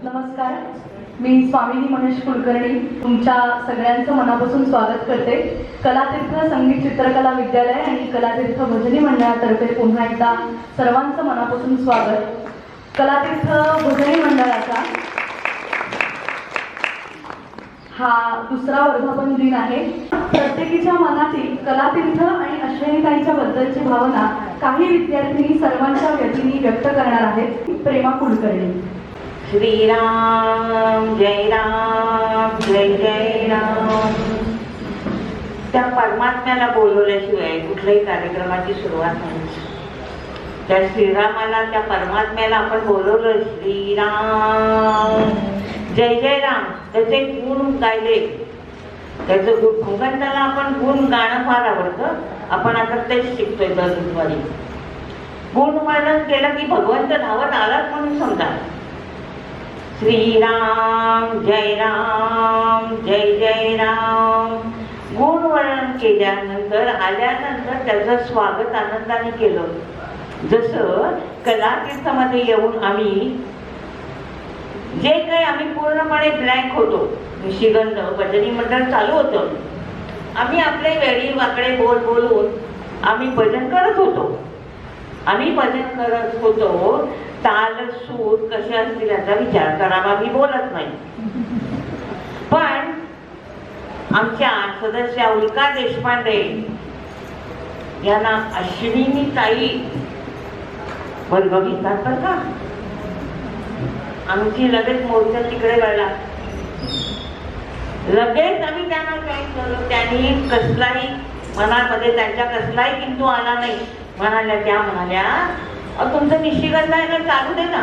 नमस्कार, मी स्वामिनी महेश कुलकर्णी तुमच्या सगळ्यांचं मनापासून स्वागत करते. कलातीर्थ संगीत चित्रकला विद्यालय आणि कलातीर्थ भजनी मंडळातर्फे पुन्हा एकदा सर्वांचं मनापासून स्वागत. कलातीर्थ भजनी मंडळाचा हा दुसरा वर्धापन दिन आहे. प्रत्येकीच्या मनातील कलातीर्थ आणि अश्विनीताईंच्या बद्दलची भावना काही विद्यार्थी सर्वांच्या व्यक्तींनी व्यक्त करणार आहेत. प्रेमा कुलकर्णी. श्रीराम जय राम जय जय राम. त्या परमात्म्याला बोलवल्याशिवाय कुठल्याही कार्यक्रमाची सुरुवात नाही. त्या श्रीरामाला, त्या परमात्म्याला आपण बोलवलं, श्रीराम जय जय राम, त्याचे गुण गायले, त्याचं भगवंताला आपण गुण गाणं फार आवडतं. आपण आता तेच शिकतोय दर बुधवारी. गुण वर्णन केलं की भगवंत धावत आलाच म्हणून समजा. श्रीराम जय जय राम. गुण वर्णन केल्यानंतर आल्यानंतर त्याचं स्वागत आनंदाने केलं. जसं कलातीर्थामध्ये येऊन आम्ही जे काही आम्ही पूर्णपणे ब्लँक होतो, निशिगंध भजनी मंडळ चालू होतं, आम्ही आपले वेळी वाकडे बोल बोलून आम्ही भजन करत होतो. ताल सूर कसे असतील याचा विचार करावा मी बोलत नाही. पण आमच्या सदस्य उल्का देशपांडे यांना अश्विनी ताई वर्ग घेतात बरं का. आमची लगेच मोर्चा तिकडे वळला. लगेच आम्ही त्यांना काय केलं, त्यांनी कसलाही मनामध्ये त्यांच्या कसलाही किंतु आला नाही. त्या म्हणाल्या तुमचं निशिगंध आहे ना, चालू दे ना.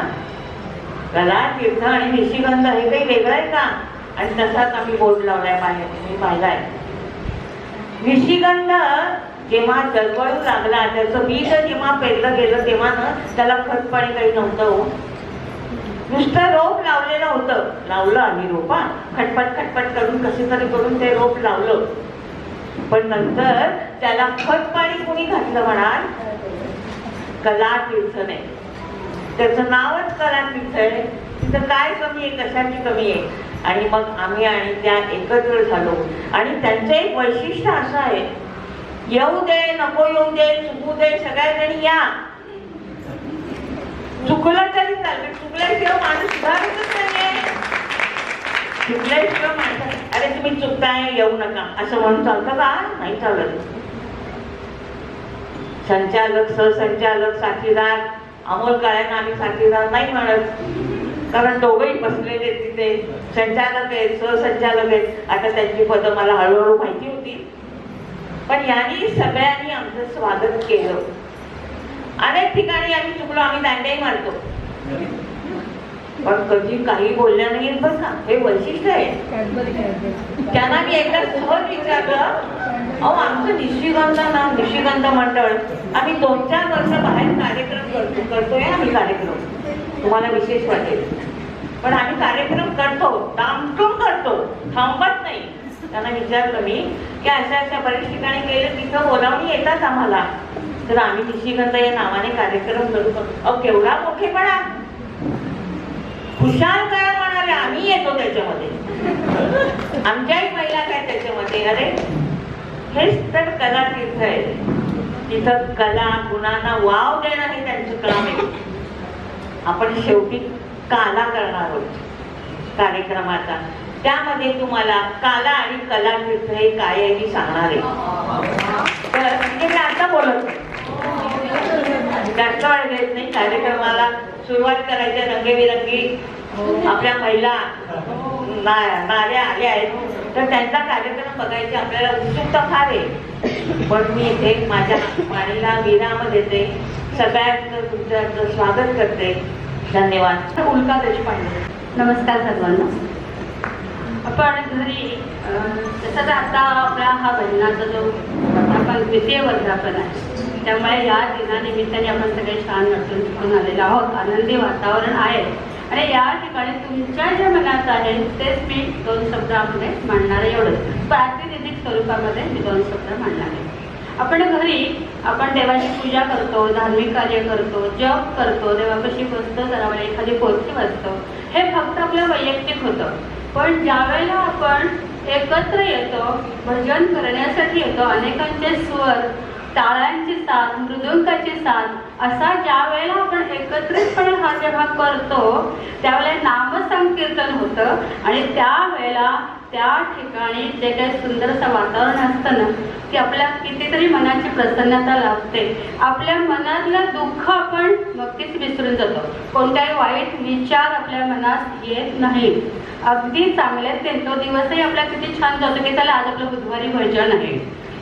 कला तीर्थ आणि निशिगंध हे काही वेगळं आहे का? आणि तसाच आम्ही बोर्ड लावलाय बाहेर, मी पाहिलाय. निशिगंध जेव्हा जळवळू लागला, त्याचं बीज जेव्हा पेरलं गेलं तेव्हा ना त्याला खत पाणी काही नव्हतं. नुसतं रोप लावलेलं होतं. लावलं आम्ही रोपा, खटपट करून कसे तरी करून ते रोप लावलं. पण नंतर त्याला खत पाणी कोणी घातलं म्हणाल? कलातीर्थ नाही. त्याचं नावच कलातीर्थ आहे. तिथं काय कमी आहे, कशाची कमी आहे? आणि मग आम्ही आणि त्या एकत्र झालो. आणि त्यांचं एक वैशिष्ट्य असं आहे, येऊ दे नको येऊ दे, चुकू दे, सगळ्याजणी या. चुकलं तरी चालेल, चुकल्याशिवाय माणूस सुधारतच नाहीये. चुकल्याशिवाय माणसं अरे तुम्ही चुकताय येऊ नका असं म्हणून चालतं का? नाही चालत. संचालक, सहसंचालक, साथीदार, अमोल काळ्यांना आम्ही साथीदार नाही म्हणत, कारण दोघेही बसलेले तिथे संचालक आहेत, सहसंचालक आहेत. आता त्यांची पदं मला हळूहळू माहिती होती. पण यांनी सगळ्यांनी आमचं स्वागत केलं. अनेक ठिकाणी आम्ही चुकलो, आम्ही दांड्याही मारतो, पण कधी काही बोलल्या नाहीत बरं का. हे वैशिष्ट्य आहे. त्यांना मी एकदा सहज विचारलं, अहो आमचं निशिगंध मंडळ आम्ही 2-4 वर्ष बाहेर कार्यक्रम करतोय. आम्ही कार्यक्रम तुम्हाला विशेष वाटेल, पण आम्ही कार्यक्रम करतो, दामटून करतो, थांबत नाही. त्यांना विचारलं मी की अशा बऱ्याच ठिकाणी गेलं तिथं बोलावणी येतात आम्हाला, तर आम्ही निशिगंध या नावाने कार्यक्रम करतो. अहो केवढा मोठेपणा, खुशाल करा म्हणाले, आम्ही येतो त्याच्यामध्ये, आमच्याही महिला काय त्याच्यामध्ये. अरे हेच तर कलातीर्थ आहे. तिथं कला गुणांना वाव देणं हे त्यांचं काम आहे. आपण शेवटी काला करणार आहोत कार्यक्रमाचा. त्यामध्ये तुम्हाला काला आणि कलातीर्थ हे काय आहे मी सांगणार आहे. तर म्हणजे मी आता बोलत जास्त वेळ घेत नाही. कार्यक्रमाला सुरुवात करायच्या रंगेबिरंगी आपल्या महिला नाऱ्या आल्या आहेत, तर त्यांचा कार्यक्रम बघायची आपल्याला उत्सुकता फार आहे. पण मी इथे माझ्या वाणीला विराम देते. सगळ्यांचं तुमचं स्वागत करते. धन्यवाद. उल्का देशपांडे. नमस्कार सर्वांना. आपण घरी तसं तर आता आपला हा भजनाचा जो वर्धापन, द्वितीय वर्धापन आहे, त्यामुळे या दिनानिमित्ताने आपण सगळे छान नटून तिथून आलेलो आहोत. आनंदी वातावरण आहे. आणि या ठिकाणी तुमच्या ज्या मनात आहे तेच मी 2 शब्दामध्ये मांडणार आहे. एवढंच प्रातिनिधिक स्वरूपामध्ये मी 2 शब्द मांडणार आहे. आपण घरी आपण देवाची पूजा करतो, धार्मिक कार्य करतो, जप करतो, देवापाशी बसतो, जरा वेळ एखादी पोथी वाचतो, हे फक्त आपलं वैयक्तिक होतं. पण ज्या वेळेला आपण एकत्र येतो, भजन करण्यासाठी येतो, अनेकांचे स्वर, टाळ्यांची साथ, मृदुंगाची साथ, असा ज्या वेळेला आपण एकत्रितपणे हा जेव्हा करतो त्यावेळेला नामसंकीर्तन होतं. आणि त्यावेळेला त्या ठिकाणी जे काही सुंदर असं वातावरण असतं ना, की आपल्या कितीतरी मनाची प्रसन्नता लाभते. आपल्या मनातलं दुःख आपण नक्कीच विसरून जातो. कोणताही वाईट विचार आपल्या मनात येत नाही. अगदी चांगले ते तो दिवसही आपला किती छान जातो की त्याला आज आपलं बुधवारी भजन आहे,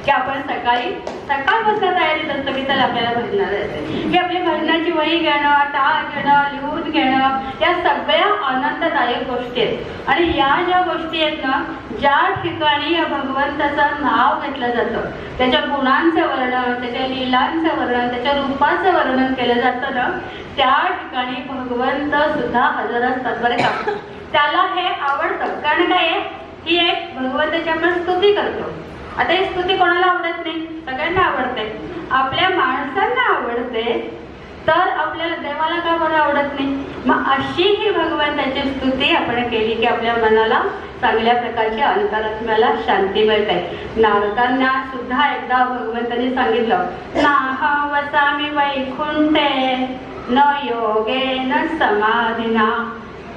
की आपण सकाळपासून तयारीत असतो की त्याला आपल्याला भजणार आहे, की आपली भजनाची वही घेणं, टाळ घेणं, लिहून घेणं, या सगळ्या आनंददायक गोष्टी आहेत. आणि या ज्या गोष्टी आहेत ना, ज्या ठिकाणी या भगवंताचं नाव घेतलं जातं, त्याच्या गुणांचं वर्णन, त्याच्या लीलांचं वर्णन, त्याच्या रूपाचं वर्णन केलं जातं ना, त्या ठिकाणी भगवंत सुद्धा हजर असतात बरं का. त्याला हे आवडतं. कारण काय आहे, ही एक भगवंताची आपण स्तुती करतो. आता ही स्तुती कोणाला आवडत नाही? सगळ्यांना आवडते. आपल्या माणसांना आवडते, तर आपल्याला देवाला का बरं आवडत नाही? मग अशी ही भगवंताची स्तुती आपण केली की आपल्या मनाला चांगल्या प्रकारची अंतरात्म्याला शांती मिळते. नारदांना सुद्धा एकदा भगवंतांनी सांगितलं, नाहं वसामि वैकुंठे न योगेन समाधिना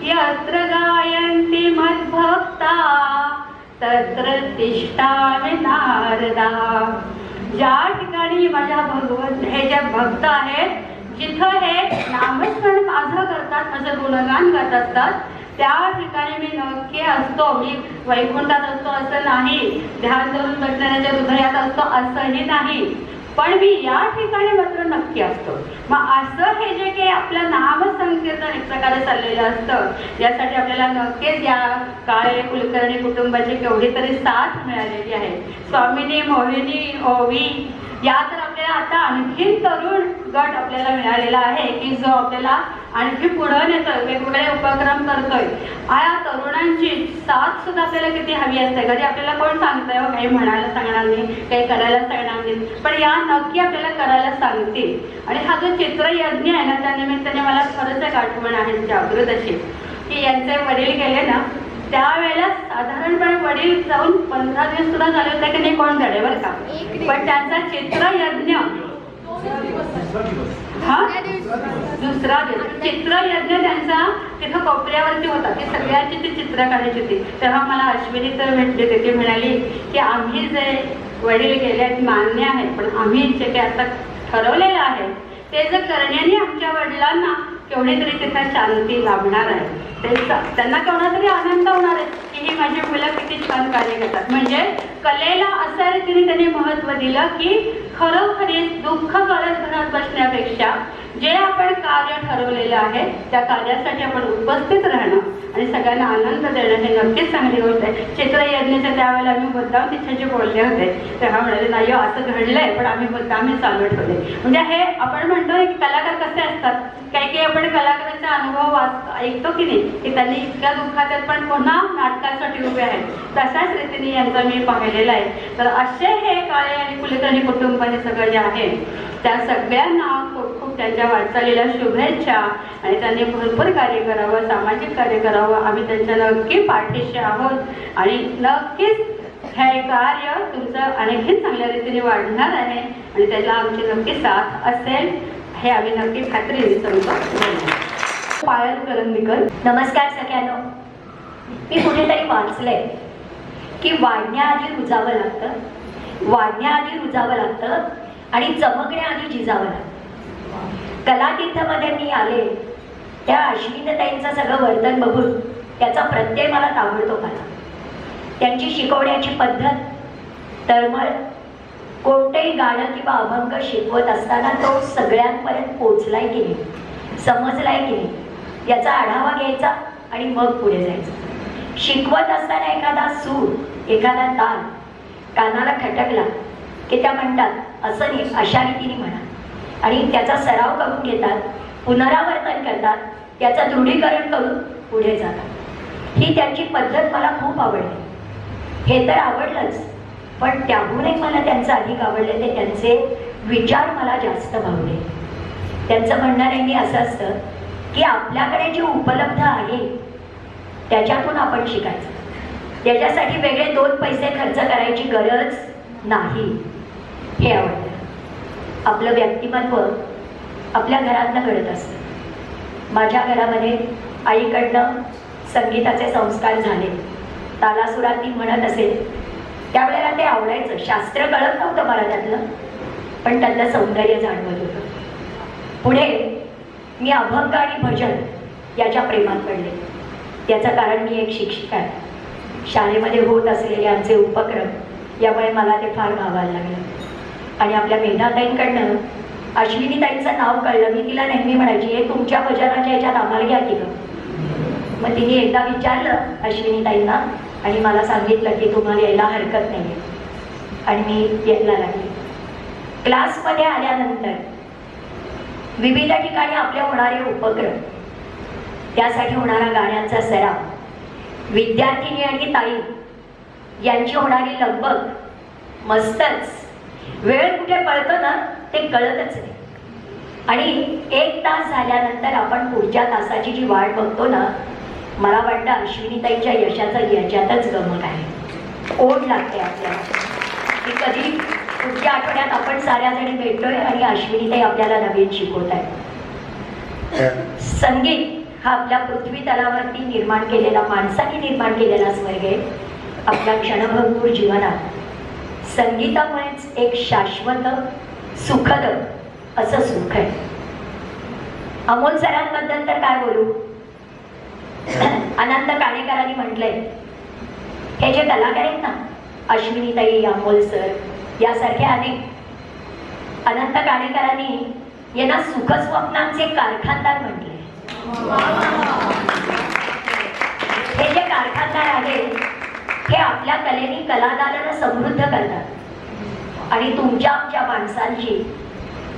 यत्र गायन्ति मद्भक्ता तत्र तिष्ठामि नारदा. ज्या ठिकाणी माझ्या भगवंत हे जे भक्त आहेत, जिथं हे नामस्मरण माझं करतात, माझं गुणगान गात असतात, त्या ठिकाणी मी नक्की असतो. मी वैकुंठात असतो असं नाही, ध्यान धरून बसणाऱ्याच्या हृदयात असतो असंही नाही, पण मी या ठिकाणी मात्र नक्की असतो. मग असं हे जे काही आपलं नामसंकीर्तन एक प्रकारे चाललेलं असतं, यासाठी आपल्याला नक्कीच या काळे कुलकर्णी कुटुंबाची केवढी तरी साथ मिळालेली आहे. स्वामिनी, मोहिनी, ओवी या तर आपल्याला आता आणखी तरुण गट आपल्याला मिळालेला आहे की जो आपल्याला आणखी पुढं नेतोय, वेगवेगळे उपक्रम करतोय. या तरुणांची साथ सुद्धा आपल्याला किती हवी असते. घरी आपल्याला कोण सांगतंय, काही म्हणायला सांगणार नाही, काही करायला सांगणार नाही, पण या नक्की आपल्याला करायला सांगतील. आणि हा जो चित्रयज्ञ आहे ना, त्या निमित्ताने मला खरंच एक आठवण आहे जागृत अशी, की यांचे वडील गेले ना, त्यावेळेला साधारणपणे वडील जाऊन 15 दिवस सुद्धा झाले होते की नाही कोण झाले बरं का. पण त्यांचा चित्रयज्ञ दुसरा दिवस चित्रयज्ञ त्यांचा तिथं कोपऱ्यावरती होता. ती सगळ्यांची ती चित्र काढायची होती. तेव्हा मला अश्विनी तर भेटली, ती म्हणाली की आम्ही जे वडील गेले आहेत मान्य आहे, पण आम्ही जे काही आता ठरवलेलं आहे ते जर करण्याने आमच्या वडिलांना केवढी तरी तिथं शांती लाभणार आहे. त्यांना केवढा तरी आनंद होणार आहे की ही माझी मुलं किती छान कार्य करतात. म्हणजे कलेला अशा रीतीने त्यांनी महत्त्व दिलं की खरोखरी दुःख करत घरात बसण्यापेक्षा जे आपण कार्य ठरवलेलं आहे त्या कार्यासाठी आपण उपस्थित राहणं आणि सगळ्यांना आनंद देणं हे नक्कीच चांगली गोष्ट आहे. चित्रयज्ञाच्या त्यावेळेला आम्ही मुद्दाम तिच्याशी बोलले होते, तेव्हा म्हणाले नाही असं घडलंय पण आम्ही मुद्दाम चालू ठेवले. म्हणजे हे आपण म्हणतो की कलाकार कसे असतात, काही आपण कलाकारांचा अनुभव ऐकतो की नाही, की त्यांनी इतक्या दुःखात आहेत पण पुन्हा नाटकासाठी उभे आहेत. तशाच रीतीने यांचं मी पाहिलेलं आहे. तर असे हे काळे आणि कुलकर्णी कुटुंब हे सगळं जे आहे त्या सगळ्यांना खूप खूप त्यांच्या वाटचालीला शुभेच्छा. आणि त्यांनी भरपूर कार्य करावं, सामाजिक कार्य करावं, आम्ही त्यांच्या नक्की पाठीशी आहोत. आणि नक्कीच हे कार्य तुमचं आणखी चांगल्या रीतीने वाढणार आहे आणि त्याला आमची नक्की साथ असेल हे आम्ही नक्की खात्रीने सांगतो. पायल करंदीकर. नमस्कार सगळ्यांना. मी कुठेतरी वाचलंय की वाढण्याआधी रुजावं लागतं, वाढण्याआधी रुजावं लागतं आणि चमकण्याआधी झिजावं लागतं. कलातीर्थमध्ये मी आले त्या अश्विनीताईंचं सगळं वर्तन बघून त्याचा प्रत्यय मला ताबडतोब आला. त्यांची शिकवण्याची पद्धत, तळमळ, कोणतेही गाणं किंवा अभंग शिकवत असताना तो सगळ्यांपर्यंत पोचलाय की नाही, समजलाय की नाही याचा आढावा घ्यायचा आणि मग पुढे जायचं. शिकवत असताना एखादा सूर, एखादा ताल कानाला खटकला की त्या म्हणतात असं नाही, अशा रीतीने म्हणा, आणि त्याचा सराव करून घेतात, पुनरावर्तन करतात, त्याचं दृढीकरण करून पुढे जातात. ही त्यांची पद्धत मला खूप आवडली. हे तर आवडलंच, पण त्याहूनही मला त्यांचं अधिक आवडले ते त्यांचे विचार मला जास्त भावले. त्यांचं म्हणणं नेहमी असं असतं की आपल्याकडे जे उपलब्ध आहे त्याच्यातून आपण शिकायचं. त्याच्यासाठी वेगळे 2 पैसे खर्च करायची गरज नाही. हे आवडतं. आपलं व्यक्तिमत्व आपल्या घरातनं घडत असतं. माझ्या घरामध्ये आईकडनं संगीताचे संस्कार झाले. तालासुरात ती म्हणत असेल त्यावेळेला ते आवडायचं. शास्त्र कळत नव्हतं मला त्यातलं, पण त्यातलं सौंदर्य जाणवत होतं. पुढे मी अभंग आणि भजन याच्या प्रेमात पडले. त्याचं कारण मी एक शिक्षिका आहे. शाळेमध्ये होत असलेले आमचे उपक्रम यामुळे मला ते फार भावायला लागलं. आणि आपल्या मेधाताईंकडनं अश्विनीताईंचं नाव कळलं. मी तिला नेहमी म्हणायची हे तुमच्या भजनाच्या याच्यात आम्हाला घ्या की गं. मग तिने एकदा विचारलं अश्विनीताईंना आणि मला सांगितलं की तुम्हाला यायला हरकत नाही आहे. आणि मी यायला लागले. क्लासमध्ये आल्यानंतर विविध ठिकाणी आपले होणारे उपक्रम, त्यासाठी होणारा गाण्यांचा सराव, विद्यार्थिनी आणि ताई यांची होणारी लगबग मस्तच. वेळ कुठे पळतो ना ते कळतच नाही. आणि 1 तास झाल्यानंतर आपण पुढच्या तासाची जी वाट बघतो ना, मला वाटतं अश्विनीताईच्या यशाचं याच्यातच गमक आहे. ओढ लागते आपल्याला की कधी पुढच्या आठवड्यात आपण साऱ्या जणी भेटतोय आणि अश्विनीताई आपल्याला नवीन शिकवत आहे. संगीत हा आपल्या पृथ्वी तलावरती निर्माण केलेला, माणसाने निर्माण केलेला स्वर्ग आहे. आपल्या क्षणभंगूर जीवनात संगीतामुळेच एक शाश्वत सुखद असं सुख आहे. अमोल सरांबद्दल तर काय बोलू. अनंत काणेकरांनी म्हटलंय हे जे कलाकार आहेत ना, अश्विनीताई, अमोल सर यासारखे अनेक, अनंत काणेकरांनी यांना सुखस्वप्नांचे कारखानदार म्हटले. हे जे कारखानदार आहेत हे आपल्या कलेने कलादारांना समृद्ध करतात. आणि तुमच्या आमच्या माणसांची,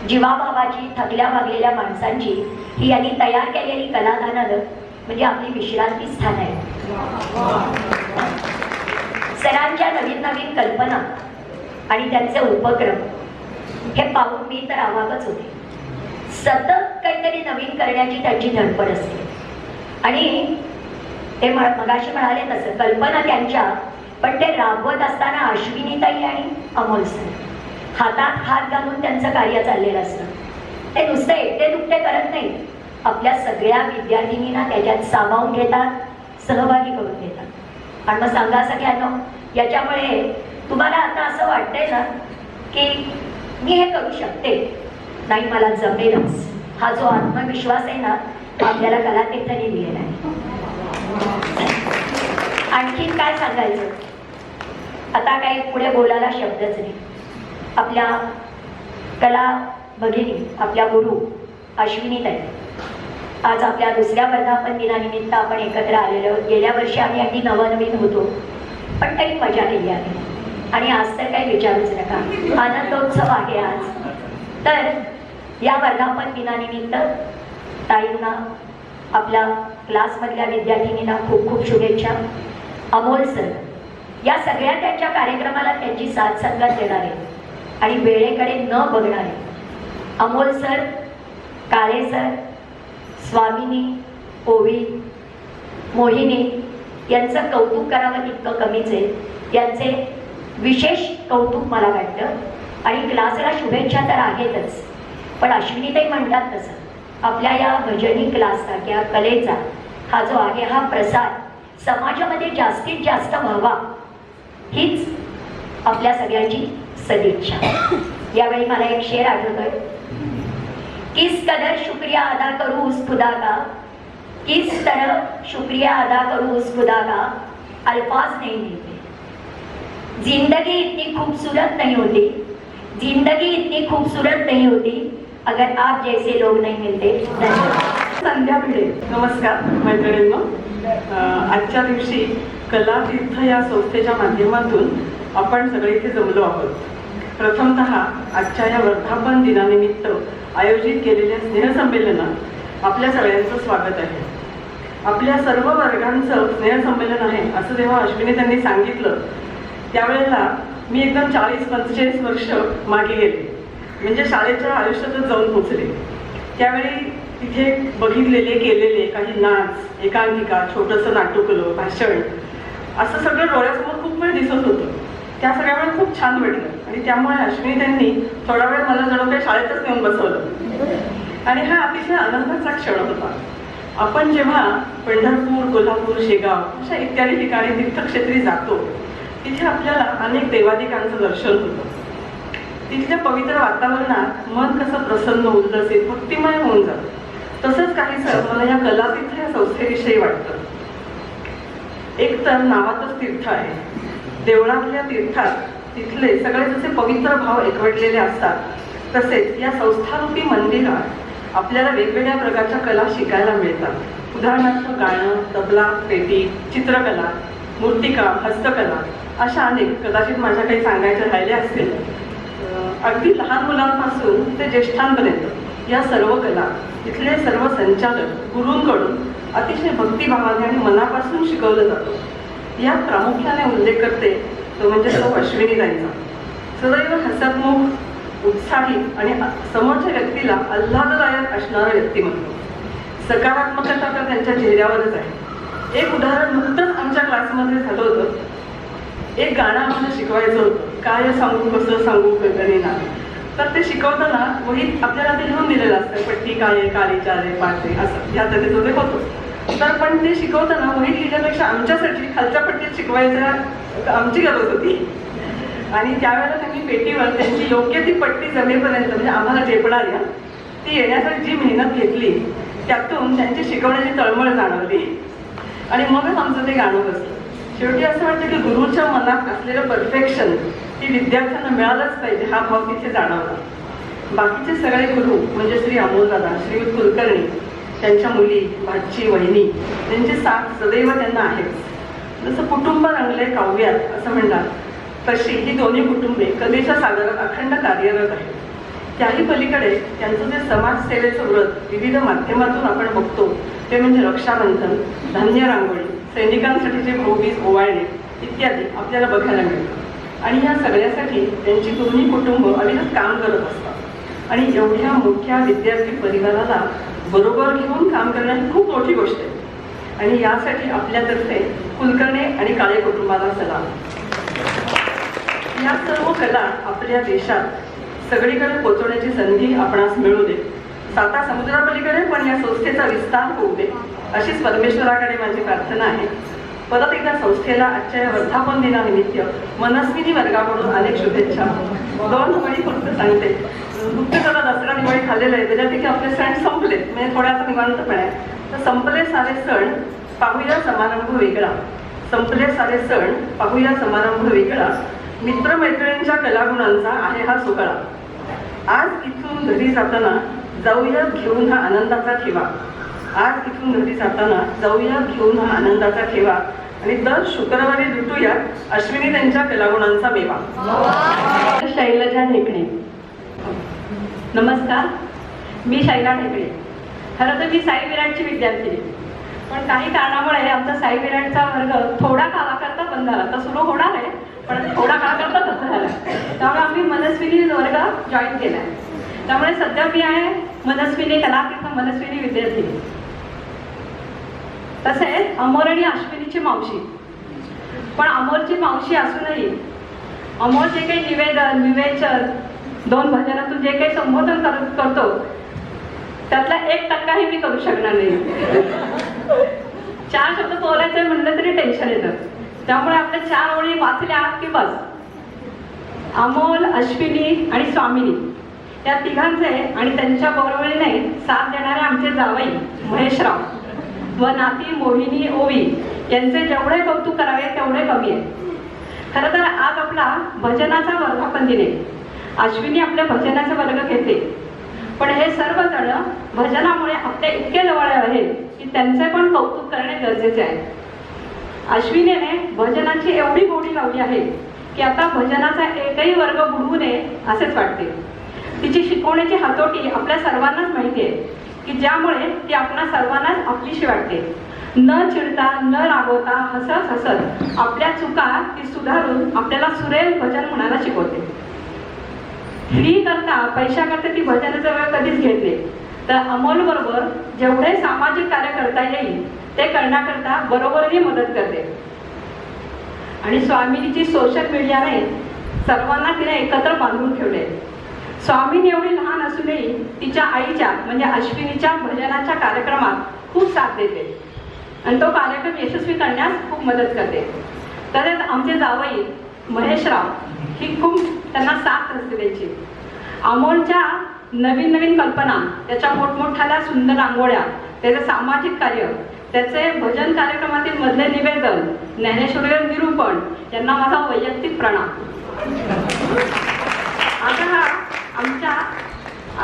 जीवाभावाची, थकल्या भागलेल्या माणसांची ही यांनी तयार केलेली कलादानं म्हणजे आपली विश्रांती स्थान आहे. सरांच्या नवीन नवीन कल्पना आणि त्यांचे उपक्रम हे पाहून मी तर अवाकच होते. सतत काहीतरी नवीन करण्याची त्यांची धडपड असते. आणि ते मगाशी म्हणाले तसं कल्पना त्यांच्या, पण ते राबवत असताना अश्विनीताई आणि अमोल सर हातात हात घालून त्यांचं कार्य चाललेलं असतं. ते नुसतं एकटे दुकटे करत नाही, आपल्या सगळ्या विद्यार्थिनींना त्याच्यात सामावून घेतात, सहभागी करून घेतात. आणि मग सांगा सगळ्यांना, याच्यामुळे तुम्हाला आता असं वाटतंय ना की मी हे करू शकते, नाही मला जमेलच, हा जो आत्मविश्वास आहे ना आपल्याला कलातीर्थाने दिलेला आहे. आणखी काय सांगायचं, आता काही पुढे बोलायला शब्दच नाही. आपल्या कला भगिनी, आपल्या गुरु अश्विनीताई आज आपल्या 2ऱ्या वर्धापन दिनानिमित्त आपण एकत्र आलेलो आहोत. गेल्या वर्षी आम्ही अगदी नवनवीन होतो, पण काही मजा केली आहे. आणि आज तर काही विचारूच नका, आनंदोत्सव आहे आज. तर या वर्धापन दिनानिमित्त ताईंना, आपल्या क्लासमधल्या विद्यार्थिनींना खूप खूप शुभेच्छा. अमोल सर या सगळ्या त्यांच्या कार्यक्रमाला त्यांची साथ संगत देणारे आणि वेळेकडे न बघणारे अमोल सर, काळे सर, स्वामिनी, ओवी, मोहिनी यांचं कौतुक करावं तितकं कमीच आहे. यांचे विशेष कौतुक मला वाटतं. आणि क्लासला शुभेच्छा तर आहेतच, पण अश्विनीताई म्हणतात तसं आपल्या या भजनी क्लासचा किंवा कलेचा हा जो आहे हा प्रसार समाजामध्ये जास्तीत जास्त व्हावा हीच आपल्या सगळ्यांची सदिच्छा. यावेळी मला एक शेर आठवतोय, किस कदर शुक्रिया अदा करूं उस खुदा का, किस तरह शुक्रिया अदा करूं उस खुदा का, अल्फाज नहीं मिलते. जिंदगी इतनी खूबसूरत नहीं होती, जिंदगी इतनी खूबसूरत नहीं होती अगर आप जैसे लोग नहीं मिलते. संध्या भिडे. नमस्कार मैत्रिणींनो. आजच्या दिवशी कलातीर्थ या संस्थेच्या माध्यमातून आपण सगळे इथे जमलो आहोत. प्रथमतः आजच्या या वर्धापन दिनानिमित्त आयोजित केलेल्या स्नेहसंमेलनात आपल्या सगळ्यांचं स्वागत आहे. आपल्या सर्व वर्गांचं स्नेहसंमेलन आहे असं जेव्हा अश्विनी त्यांनी सांगितलं त्यावेळेला मी एकदम 40-45 वर्ष मागे गेले, म्हणजे शाळेच्या आयुष्यातच जाऊन पोचले. त्यावेळी तिथे बघितलेले केलेले काही नाच, एकांकिका, छोटंसं नाटुकलं, भाषण असं सगळं डोळ्यासमोर खूप वेळ दिसत होतं. त्या सगळ्या वेळ खूप छान वाटलं आणि त्यामुळे अश्विनी त्यांनी थोडा वेळ मला जणू काही शाळेतच नेऊन बसवलं आणि हा अतिशय आनंदाचा क्षण होता. आपण जेव्हा पंढरपूर, कोल्हापूर, शेगाव अशा इत्यादी ठिकाणी तीर्थक्षेत्री जातो तिथे आपल्याला अनेक देवादिकांचं दर्शन होतं. तिथल्या पवित्र वातावरणात मन कसं प्रसन्न, उल्लसित, भक्तिमय होऊन जातं. तसंच काहीसं मला या कलातीर्थ या संस्थेविषयी वाटतं. एक तर नावातच तीर्थ आहे. देवळातल्या तीर्थात तिथले सगळे जसे पवित्र भाव एकवटलेले असतात, तसेच या संस्थारूपी मंदिरात आपल्याला वेगवेगळ्या प्रकारच्या कला शिकायला मिळतात. उदाहरणार्थ गाणं, तबला, पेटी, चित्रकला, मूर्तिकाम, हस्तकला अशा अनेक, कदाचित माझ्या काही सांगायच्या राहिल्या असतील. अगदी लहान मुलांपासून ते ज्येष्ठांपर्यंत या सर्व कला इथले सर्व संचालक गुरूंकडून अतिशय भक्तिभावाने आणि मनापासून शिकवलं जातं. यात प्रामुख्याने उल्लेख करते तो म्हणजे सौ अश्विनीताईंचा. सदैव हसतमुख, उत्साही आणि समोरच्या व्यक्तीला आल्हाददायक असणारं व्यक्तिमत्व. सकारात्मकता तर त्यांच्या चेहऱ्यावरच आहे. एक उदाहरण नुकतंच आमच्या क्लासमध्ये झालं होतं. एक गाणं आम्हाला शिकवायचं होतं, काय सांगू कसं सांगू कल्पनेना. तर ते शिकवताना वहीत आपल्याला ते लिहून दिलेलं असतं, पट्टी काय आहे, काळी चारे पाचे असं ह्या तऱ्हेचं ते होतं. तर पण ते शिकवताना वहीत लिहिल्यापेक्षा आमच्यासाठी खालच्या पट्टीत शिकवायचं आमची गरज होती. आणि त्यावेळेला त्यांनी पेटीवर त्यांची योग्य ती पट्टी जमेपर्यंत, म्हणजे आम्हाला झेपणारी ती येण्यासाठी जी मेहनत घेतली त्यातून त्यांची शिकवण्याची तळमळ जाणवली आणि मगच आमचं ते गाणं बसलं. शेवटी असं वाटतं की गुरुच्या मनात असलेलं परफेक्शन ही विद्यार्थ्यांना मिळालंच पाहिजे, हा भाव तिथे जाणवला. बाकीचे सगळे गुरु म्हणजे श्री अमोलदादा, श्रीयुत कुलकर्णी, त्यांच्या मुली, भाची, वहिनी त्यांची साथ सदैव त्यांना आहेच. जसं कुटुंब रंगले काव्यात असं म्हणतात, तशी ही दोन्ही कुटुंबे कलेच्या सागरात अखंड कार्यरत आहेत. त्याही पलीकडे त्यांचं जे समाजसेवेचं व्रत विविध माध्यमातून आपण बघतो ते म्हणजे रक्षाबंधन, धान्य रांगोळी, सैनिकांसाठीचे भाऊबीज ओवाळणे इत्यादी आपल्याला बघायला मिळतं. आणि या सगळ्यासाठी त्यांची दोन्ही कुटुंब अविरत काम करत असतात. आणि एवढ्या मोठ्या विद्यार्थी परिवाराला बरोबर घेऊन काम करणं ही खूप मोठी गोष्ट आहे. आणि यासाठी आपल्यातर्फे कुलकर्णी आणि काळे कुटुंबाला सलाम. या सर्व कला आपल्या देशात सगळीकडे पोहोचवण्याची संधी आपणास मिळू दे. साता समुद्रापलीकडे पण या संस्थेचा विस्तार होऊ दे अशीच परमेश्वराकडे माझी प्रार्थना आहे. परत एकदा संस्थेला आजच्या या वर्धापन दिनानिमित्त मनस्विनी वर्गाकडून अनेक शुभेच्छा. 2 वळी फक्त सांगते. गुप्तकला दसरा दिवाळी खाल्लेलं आहे, त्याच्यापैकी आपले सण संपले, म्हणजे थोड्याचा निवांतपणे आहे. तर संपले सारे सण पाहूया समारंभ वेगळा. संपले सारे सण पाहूया समारंभ वेगळा. मित्रमैत्रिणींच्या कलागुणांचा आहे हा सोहळा. आज इथून घरी जाताना जाऊया घेऊन हा आनंदाचा ठेवा. आज इथून घरी जाताना जाऊया घेऊन हा आनंदाचा ठेवा आणि दर शुक्रवारी लुटूया अश्विनी त्यांच्या कलागुणांचा मेवा. शैलजा ढेकणे. नमस्कार, मी शैला ढेकळे. खरं तर मी साई विराटची विद्यार्थी आहे, पण काही कारणामुळे आमचा साई विराटचा वर्ग थोडा काळाकरता बंद झाला. तर सुरू होणार आहे पण थोडा काळाकरता बंद झाला. त्यामुळे आम्ही मनस्विनी वर्ग जॉईन केला आहे. त्यामुळे सध्या मी आहे मनस्विनी कलातीर्थ मनस्विनी विद्यार्थी. तसेच अमोल आणि अश्विनीची मावशी. पण अमोलची मावशी असूनही अमोल जे काही निवेदन, विवेचन, 2 भजनातून जे काही संबोधन करतो त्यातला 1% मी करू शकणार नाही. 4 शब्द बोलायचे म्हणलं तरी टेन्शन येतं. त्यामुळे आपल्या 4 ओळी वाचल्या की बस. अमोल, अश्विनी आणि स्वामिनी या तिघांचे आणि त्यांच्या बरोबरीने साथ देणारे आमचे जावई महेशराव व नाती मोहिनी ओवी यांचे जेवढे कौतुक करावे तेवढे कमी आहे. खरं तर आज आपला भजनाचा वर्धापन दिन आहे. अश्विनी आपल्या भजनाचा वर्ग घेते, पण हे सर्वजण भजनामुळे आपल्या इतके जवळ आहेत की त्यांचे पण कौतुक करणे गरजेचे आहे. अश्विनीने भजनाची एवढी गोडी लावली आहे की आता भजनाचा एकही वर्ग बुडवू नये असेच वाटते. तिची शिकवण्याची हातोटी आपल्या सर्वांनाच माहिती आहे. की ज्यामुळे ती आपणा सर्वांनाच आपलीशी वाटते. न चिडता न रागवता हसत हसत आपल्या चुका ती सुधारून आपल्याला सुरेल भजन म्हणायला शिकवते. फ्री करता पैशाकरता ती भजनाचा वेळ कधीच घेत नाही. तर अमोल बरोबर जेवढे सामाजिक कार्य करता येईल ते करण्याकरता बरोबरही मदत करते. आणि स्वामींची सोशल मीडियाने सर्वांना तिने एकत्र बांधून ठेवले. स्वामींनी एवढी लहान असूनही तिच्या आईच्या म्हणजे अश्विनीच्या भजनाच्या कार्यक्रमात खूप साथ देते आणि तो कार्यक्रम यशस्वी करण्यास खूप मदत करते. तसेच आमचे जावई महेशराव ही खूप त्यांना साथ असते त्याची. अमोलच्या नवीन नवीन कल्पना, त्याच्या मोठमोठ्या सुंदर रांगोळ्या, त्याचे सामाजिक कार्य, त्याचे भजन कार्यक्रमातील मधले निवेदन, ज्ञानेश्वरी निरूपण यांना माझा वैयक्तिक प्रणाम. आता हा आमच्या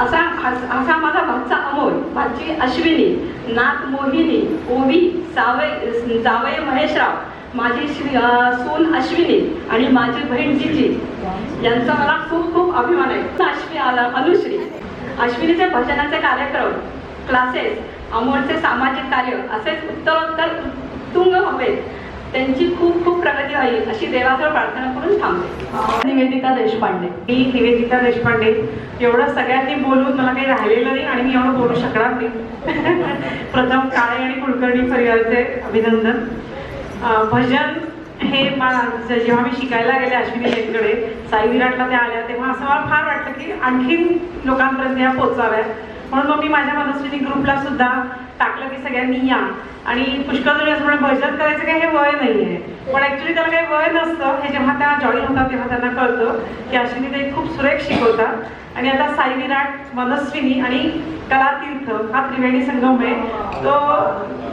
असा माझा भाचा अमोल, भाची अश्विनी, नात मोहिनी, ओवी, जावई महेशराव, माझी सून अश्विनी आणि माझी बहीण जिजी यांचा मला खूप खूप अभिमान आहे. अनुश्री, अश्विनीचे भजनाचे कार्यक्रम, क्लासेस, अमोलचे सामाजिक कार्य असेच उत्तरोत्तर उत्तुंग व्हावेत, त्यांची खूप खूप प्रगती व्हावी अशी देवाजवळ प्रार्थना करून थांबते. निवेदिता देशपांडे. मी निवेदिता देशपांडे. एवढं सगळ्यांनी बोलून मला काही राहिलेलं नाही आणि मी एवढं बोलू शकणार नाही. प्रथम काळे आणि कुलकर्णी परिवाराचे अभिनंदन. भजन हे जेव्हा मी शिकायला गेले अश्विनीकडे, साई विराटला त्या आल्या, तेव्हा असं मला फार वाटलं की आणखीन लोकांपर्यंत ह्या पोचाव्या. म्हणून मग मी माझ्या मनस्विनी ग्रुपला सुद्धा टाकलं की सगळ्यांनी या. आणि पुष्कळ जणी असं म्हणून भजन करायचं काही हे वय नाही आहे, पण ॲक्च्युली त्याला काही वय नसतं. हे जेव्हा त्या जॉईन होतात तेव्हा त्यांना कळतं की अश्विनी ते खूप सुरेख शिकवतात. आणि आता साई विराट, मनस्विनी आणि कलातीर्थ हा त्रिवेणी संगम आहे, तो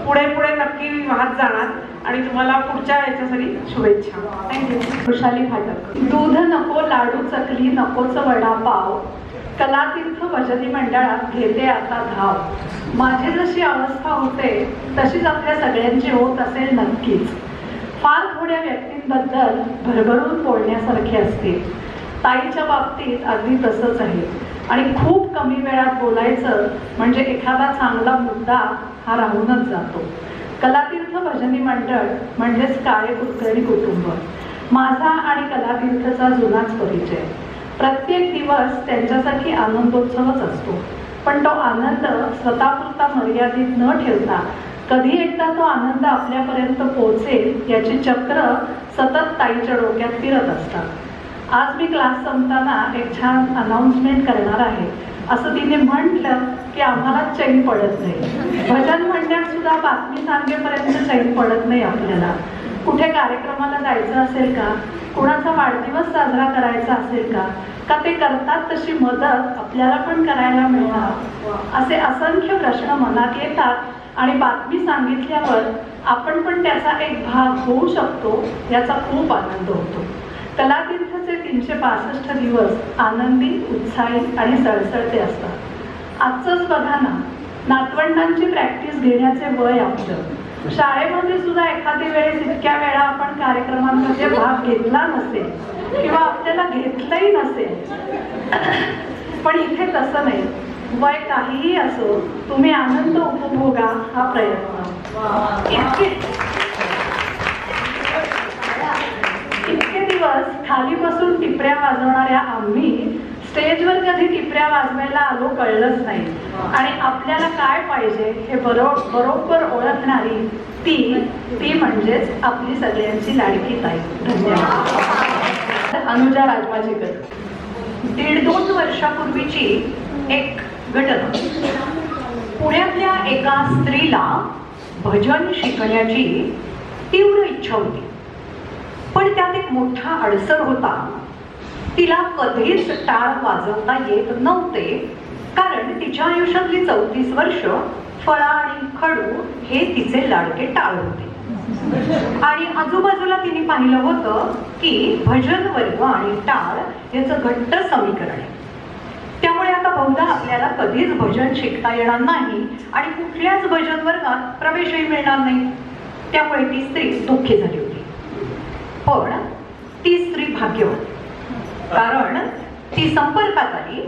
पुढे पुढे नक्की वाहत जाणार आणि तुम्हाला पुढच्या याच्यासाठी शुभेच्छा. थँक्यू. वृषाली फाटक. दूध नको, लाडू, चकली नकोच, वडापाव, कलातीर्थ भजनी मंडळात घेते आता धाव. माझी जशी अवस्था होते तशीच आपल्या सगळ्यांची होत असेल नक्कीच. फार थोड्या व्यक्तींबद्दल भरभरून बोलण्यासारखे असते. ताईच्या बाबतीत अगदी तसंच आहे. आणि खूप कमी वेळात बोलायचं म्हणजे एखादा चांगला मुद्दा हा राहूनच जातो. कलातीर्थ भजनी मंडळ म्हणजेच काळे कुलकर्णी कुटुंब. माझा आणि कलातीर्थचा जुनाच परिचय. प्रत्येक दिवस त्यांच्यासाठी आनंदोत्सवच असतो, पण तो आनंद स्वतःपुरता मर्यादित न ठेवता कधी एकदा तो आनंद आपल्यापर्यंत पोहोचेल याची चक्र सतत ताईच्या डोक्यात फिरत असतात. आज मी क्लास संपताना एक छान अनाउन्समेंट करणार आहे असं तिने म्हटलं की आम्हाला चैन पडत नाही. भजन म्हणण्यात सुद्धा बातमी सांगेपर्यंत चैन पडत नाही आपल्याला. कुठे कार्यक्रमाला जायचं असेल का, कुणाचा वाढदिवस साजरा करायचा असेल का ते करतात तशी मदत आपल्याला पण करायला मिळणार, असे असंख्य प्रश्न मनात येतात आणि बातमी सांगितल्यावर आपण पण त्याचा एक भाग होऊ शकतो याचा खूप आनंद होतो. कलातीर्थचे 365 दिवस आनंदी, उत्साही आणि सळसळते असतात. आजचंच बघा ना, नातवंडांची प्रॅक्टिस घेण्याचे वय आपलं. शाळेमध्ये सुद्धा एखाद्या वेळेस इतक्या वेळा आपण कार्यक्रमांमध्ये भाग घेतला नसेल किंवा आपल्याला घेतलंही नसेल, पण इथे तसं नाही. वय काहीही असो, तुम्ही आनंद उपभोगा हा प्रयत्न. इतके दिवस खाली बसून टिपऱ्या वाजवणाऱ्या आम्ही स्टेजवर कधी टिपऱ्या वाजवायला आलो कळलंच नाही. आणि आपल्याला काय पाहिजे हे बरोबर ओळखणारी ती म्हणजेच आपली सगळ्यांची लाडकी ताई. धन्यवाद. अनुजा राजमाजीकर. 1.5-2 वर्षापूर्वीची एक घटना. पुण्यातल्या एका स्त्रीला भजन शिकण्याची तीव्र इच्छा होती, पण त्यात एक मोठा अडसर होता. तिला कधीच टाळ वाजवता येत नव्हते, कारण तिच्या आयुष्यातली 34 वर्ष फळा आणि खडू हे तिचे लाडके टाळ होते. आणि आजूबाजूला तिने पाहिलं होतं की भजन वर्ग आणि टाळ याचं घट्ट समीकरण आहे. त्यामुळे आता बहुधा आपल्याला कधीच भजन शिकता येणार नाही आणि कुठल्याच भजन वर्गात प्रवेशही मिळणार नाही. त्यामुळे ती स्त्री दुःखी झाली होती. पण ती स्त्री भाग्यवान, कारण ती संपर्कात आली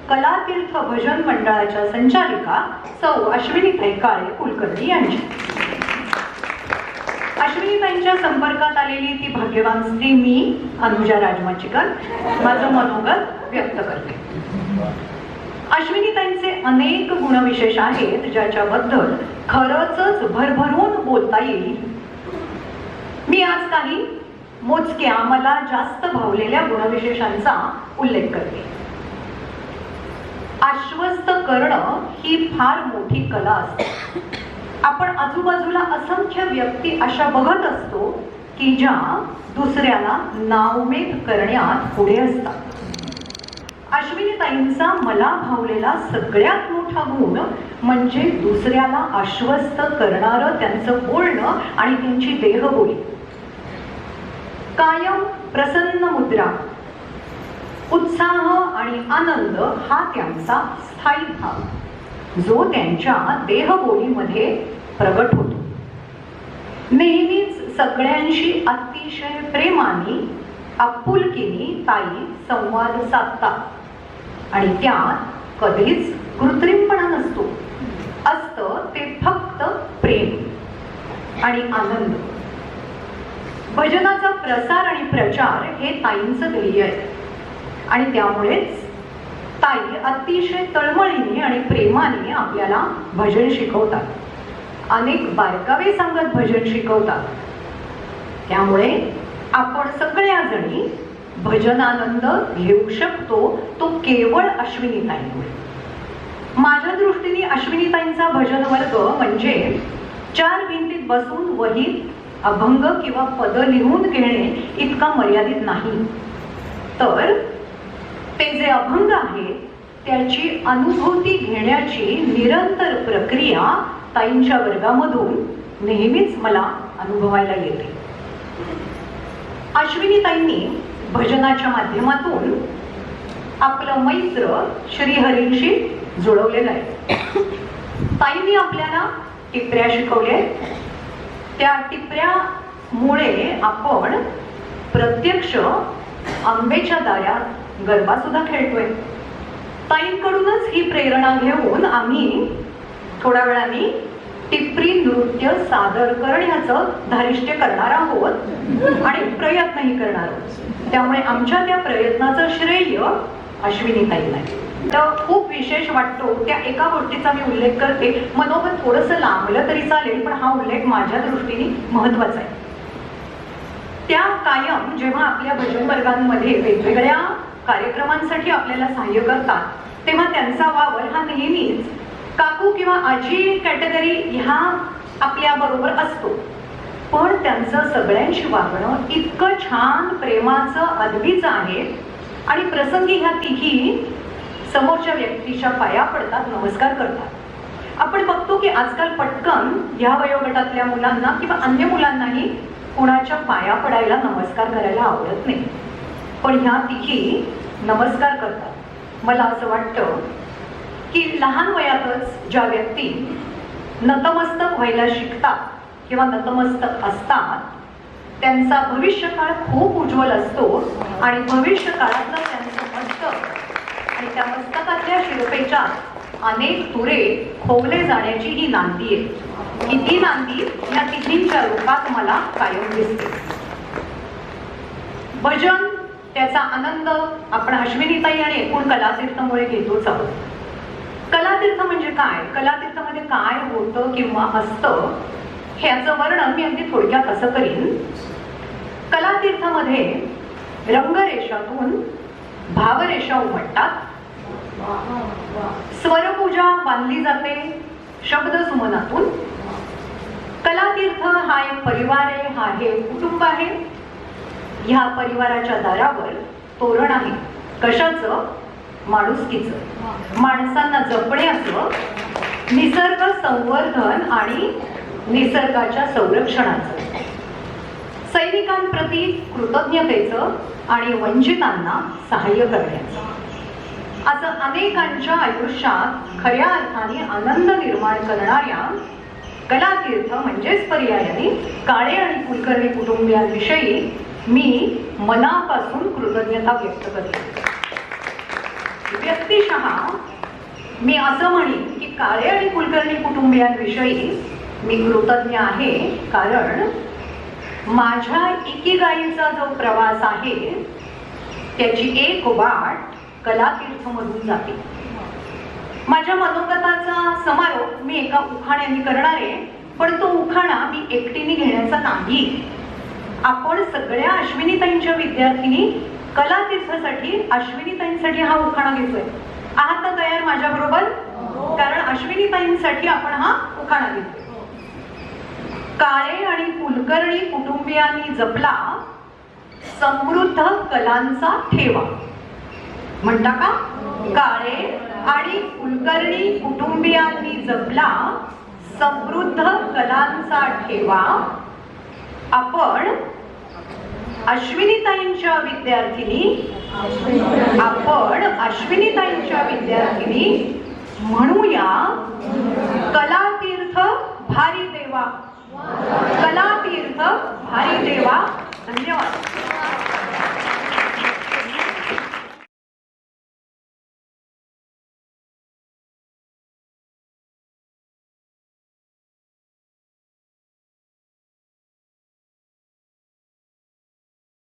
कलातीर्थ भजन मंडळाच्या संचालिका सौ अश्विनीताई काळे कुलकर्णी यांची. अश्विनीताईंच्या संपर्कात आलेली ती भाग्यवान स्त्री मी अनुजा राजमाचीकर माझं मनोगत व्यक्त करते. अश्विनीताईंचे अनेक गुणविशेष आहेत ज्याच्याबद्दल खरंच भरभरून बोलता येईल. मी आज काही मोजक्या मला जास्त भावलेल्या गुणविशेषांचा उल्लेख करते. आश्वस्त करणं ही फार मोठी कला असते. आपण आजूबाजूला असंख्य व्यक्ती अशा बघत असतो की ज्या दुसऱ्याला नाउमेद करण्यात पुढे असतात. अश्विनीताईंचा मला भावलेला सगळ्यात मोठा गुण म्हणजे दुसऱ्याला आश्वस्त करणारं त्यांचं बोलणं आणि त्यांची देहबोली. कायम प्रसन्न मुद्रा, उत्साह आणि आनंद हा त्यांचा स्थायी भाव जो त्यांच्या देहबोलीमध्ये प्रगट होतो. नेहमीच सगळ्यांशी अतिशय प्रेमाने आपुलकीने ताई संवाद साधतात आणि त्यात कधीच कृत्रिमपणा नसतो. असतं ते फक्त प्रेम आणि आनंद. भजनाचा प्रसार आणि प्रचार हे ताईंचं ध्येय आहे आणि त्यामुळेच ताई अतिशय तळमळीने आणि प्रेमाने आपल्याला भजन शिकवतात. अनेक बारकावे सांगत भजन शिकवतात. त्यामुळे आपण सगळ्या जणी भजनानंद घेऊ शकतो तो केवळ अश्विनीताईंमुळे. माझ्या दृष्टीने अश्विनीताईंचा भजन वर्ग म्हणजे 4 भिंतीत बसून वहीत अभंग किंवा पद लिहून घेणे इतका मर्यादित नाही, तर ते जे अभंग आहे त्याची अनुभूती घेण्याची निरंतर प्रक्रिया ताईंच्या वर्गामधून नेहमीच मला अनुभवायला येते. अश्विनीताईंनी भजनाच्या माध्यमातून आपलं मैत्र श्रीहरींशी जुळवलेलं आहे. ताईंनी आपल्याला टिपऱ्या शिकवल्या. त्या टिपऱ्यामुळे आपण प्रत्यक्ष आंब्याच्या दाऱ्यात गरबा सुद्धा खेळतोय. ताईंकडूनच ही प्रेरणा घेऊन आम्ही थोड्या वेळाने टिपरी नृत्य सादर करण्याचं धारिष्ट्य करणार आहोत आणि प्रयत्नही करणार आहोत. त्यामुळे आमच्या त्या प्रयत्नाचं श्रेय अश्विनीताईंना आहे. तर खूप विशेष वाटतो त्या एका गोष्टीचा मी उल्लेख करते. मनोगत थोडंसं लांबलं तरी चालेल पण हा उल्लेख माझ्या दृष्टीने महत्वाचा आहे. त्या कायम जेव्हा आपल्या भजन वर्गांमध्ये वेगवेगळ्या कार्यक्रमांसाठी आपल्याला सहाय्य करतात तेव्हा त्यांचा वावर हा नेहमीच काकू किंवा आजी कॅटेगरी ह्या आपल्या बरोबर असतो. पण त्यांचं सगळ्यांशी वागणं इतकं छान प्रेमाचं अद्भुत आहे आणि प्रसंगी ह्या तिघी समोरच्या व्यक्तीच्या पाया पडतात, नमस्कार करतात. आपण बघतो की आजकाल पटकन ह्या वयोगटातल्या मुलांना किंवा अन्य मुलांनाही कुणाच्या पाया पडायला नमस्कार करायला आवडत नाही, पण ह्या तिघी नमस्कार करतात. मला असं वाटतं की लहान वयातच ज्या व्यक्ती नतमस्तक व्हायला शिकतात किंवा नतमस्तक असतात त्यांचा भविष्यकाळ खूप उज्ज्वल असतो आणि भविष्य काळातलं त्यांचं मस्तक आणि त्या मस्तकातल्या शिरपेच्या अनेक तुरे खोवले जाण्याची ही नांदी आहे की ती नांदी या तिघींच्या रूपात मला कायम दिसते. भजन त्याचा आनंद आपण अश्विनीताई आणि एकूण कलातीर्थमुळे घेतोच आहोत. कलातीर्थ म्हणजे काय, कलातीर्थमध्ये काय होतं किंवा असतं ह्याचं वर्णन मी अगदी थोडक्यात असं करीन. कलातीर्थमध्ये रंगरेषातून भावरेषा उमटतात, स्वरपूजा बांधली जाते शब्दसुमनातून. कलातीर्थ हा एक परिवार आहे, हा एक कुटुंब आहे. ह्या परिवाराच्या दारावर तोरण आहे. कशाचं? माणुसकीचं, माणसांना जपण्याचं, निसर्ग संवर्धन आणि निसर्गाच्या संरक्षणाचं, सैनिकांप्रती कृतज्ञतेचं आणि वंचितांना सहाय्य करण्याचं. असं अनेकांच्या आयुष्यात खऱ्या अर्थाने आनंद निर्माण करणाऱ्या कलातीर्थ म्हणजेच पर्यायाने काळे आणि कुलकर्णी कुटुंबियांविषयी मी मनापासून कृतज्ञता व्यक्त करते. व्यक्तिशः मी असं म्हणेन की काळे आणि कुलकर्णी कुटुंबियांविषयी मी कृतज्ञ आहे, कारण माझ्या इकिगाईचा जो प्रवास आहे त्याची एक वाट कलातीर्थमधून जाते. माझ्या मनोगताचा समारोप मी एका उखाण्याने करणार आहे, पण तो उखाणा मी एकटीने घेण्याचा नाही. आपण सगळ्या अश्विनीताईंच्या विद्यार्थिनी कलातीर्थासाठी अश्विनीताईंसाठी हा उखाणा घेतोय. आहात ना तयार माझ्या बरोबर? कारण अश्विनीताईंसाठी आपण हा उखाणा घेतोय. काळे आणि कुलकर्णी कुटुंबियांनी जपला समृद्ध कलांचा ठेवा. म्हणता का? काळे आणि कुलकर्णी कुटुंबियांनी जपला समृद्ध कलांचा ठेवा. आपण अश्विनीताईंच्या विद्यार्थिनी म्हणूया कलातीर्थ भारी देवा. कलातीर्थ भारी देवा. धन्यवाद.